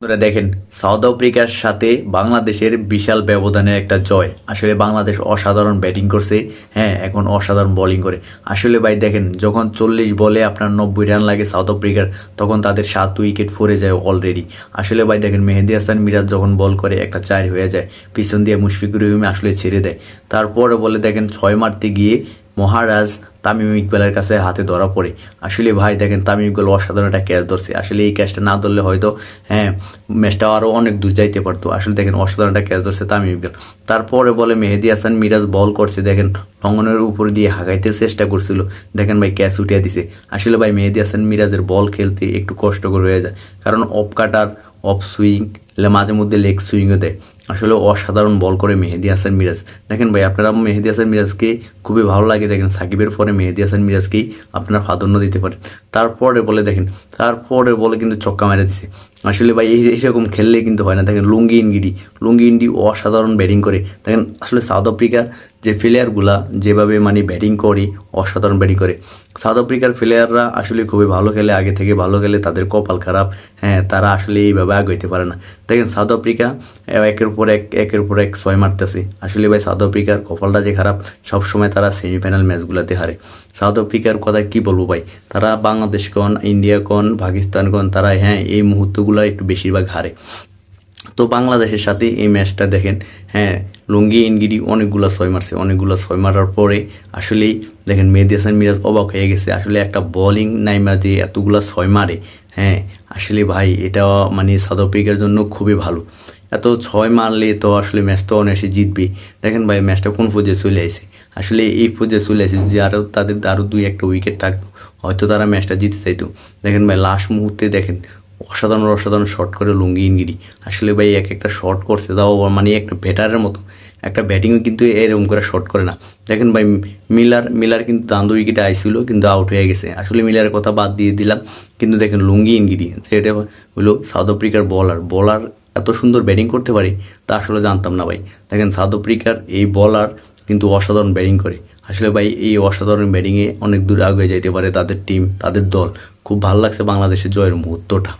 বন্ধুরা দেখেন, সাউথ আফ্রিকার সাথে বাংলাদেশের বিশাল ব্যবধানের একটা জয়। আসলে বাংলাদেশ অসাধারণ ব্যাটিং করছে, হ্যাঁ এখন অসাধারণ বোলিং করে। আসলে ভাই দেখেন, যখন 40 বলে আপনার 90 রান লাগে সাউথ আফ্রিকার, তখন তাদের 7 উইকেট পড়ে যায় অলরেডি। আসলে ভাই দেখেন, মেহেদী হাসান মিরাজ যখন বল করে একটা 4 হয়ে যায়, পিছন দিয়ে মুশফিকুর রহিম আসলে ছেড়ে দেয়। তারপরে বলে দেখেন 6 মারতে গিয়ে মহারাজ তামিম ইকবালের কাছে হাতে ধরা পড়ে। আসলে ভাই দেখেন, তামিম ইকবাল অসাধারণ একটা ক্যাচ ধরছে। আসলে এই ক্যাচটা না ধরলে হয়তো হ্যাঁ ম্যাচটা আরও অনেক দূর যাইতে পারতো। আসলে দেখেন অসাধারণ একটা ক্যাচ ধরছে তামিম ইকবাল। তারপরে বলে মেহেদী হাসান মিরাজ বল করছে, দেখেন লঙ্ঘনের উপর দিয়ে হাঁকাইতে চেষ্টা করছিল, দেখেন ভাই ক্যাচ উঠিয়ে দিছে। আসলে ভাই মেহেদী হাসান মিরাজের বল খেলতে একটু কষ্টকর হয়ে যায়, কারণ অফ কাটার, অফ সুইং, মাঝে মধ্যে লেগ সুইংও দেয়। আসলে অসাধারণ বল করে মেহেদী হাসান মিরাজ। দেখেন ভাই, আপনারা মেহেদী হাসান মিরাজকে খুবই ভালো লাগে, দেখেন সাকিবের পরে মেহেদী হাসান মিরাজকেই আপনারা প্রাধান্য দিতে পারেন। তারপরে বলে দেখেন, তারপরে বলে কিন্তু ছক্কা মেরে দিছে। আসলে ভাই এইরকম খেললে কিন্তু হয় না। দেখেন লুঙ্গি ইন্ডি অসাধারণ ব্যাটিং করে। দেখেন আসলে সাউথ আফ্রিকার যে প্লেয়ারগুলা যেভাবে মানে ব্যাটিং করে, অসাধারণ ব্যাটিং করে। সাউথ আফ্রিকার প্লেয়াররা আসলে খুবই ভালো খেলে, আগে থেকে ভালো খেলে, তাদের কপাল খারাপ, হ্যাঁ তারা আসলে এইভাবে আগাইতে পারে না। দেখেন সাউথ আফ্রিকা একের উপর এক 6 মারতেছে। আসলে ভাই সাউথ আফ্রিকার কপালটা যে খারাপ, সবসময় তারা সেমিফাইনাল ম্যাচগুলোতে হারে। সাউথ আফ্রিকার কথা কি বলবো ভাই, তারা বাংলাদেশ কন, ইন্ডিয়া কন, পাকিস্তান কন, তারা হ্যাঁ এই মুহূর্তগুলো একটু বেশিরভাগ হারে। তো বাংলাদেশের সাথে এই ম্যাচটা দেখেন, হ্যাঁ লুঙ্গি ইনগিরি অনেকগুলো 6 মারছে, অনেকগুলো 6 মারার পরে আসলেই দেখেন মেহেদী হাসান মিরাজ অবাক হয়ে গেছে। আসলে একটা বোলিং নাইমা যে এতগুলো 6 মারে, হ্যাঁ আসলে ভাই এটা মানে সাউথ আফ্রিকার জন্য খুবই ভালো। এত 6 মারলে তো আসলে ম্যাচ তো অনায়াসে জিতবে। দেখেন ভাই ম্যাচটা কোন পর্যায়ে চলে আসে, আসলে এই পর্যায়ে চলে আসে যে তাদের আরও 2-1 উইকেট থাকতো, হয়তো তারা ম্যাচটা জিতে চাইতো। দেখেন ভাই লাস্ট মুহূর্তে দেখেন অসাধারণ শট করে লুঙ্গি ইনগিরি। আসলে ভাই এক একটা শট করছে, তাও মানে একটা ব্যাটারের মতো। একটা ব্যাটিংও কিন্তু এরকম করে শট করে না। দেখেন ভাই মিলার কিন্তু দান্দ উইকেটে আইছিল, কিন্তু আউট হয়ে গেছে। আসলে মিলারের কথা বাদ দিয়ে দিলাম, কিন্তু দেখেন লুঙ্গি ইনগিরি যেটা হলো সাউথ আফ্রিকার বলার এত সুন্দর ব্যাটিং করতে পারে তা আসলে জানতাম না ভাই। দেখেন সাউথ আফ্রিকার এই বলার কিন্তু অসাধারণ ব্যাটিং করে। আসলে ভাই এই অসাধারণ ব্যাটিংয়ে অনেক দূর আগে যাইতে পারে তাদের টিম, তাদের দল। খুব ভালো লাগছে বাংলাদেশের জয়ের মুহূর্তটা।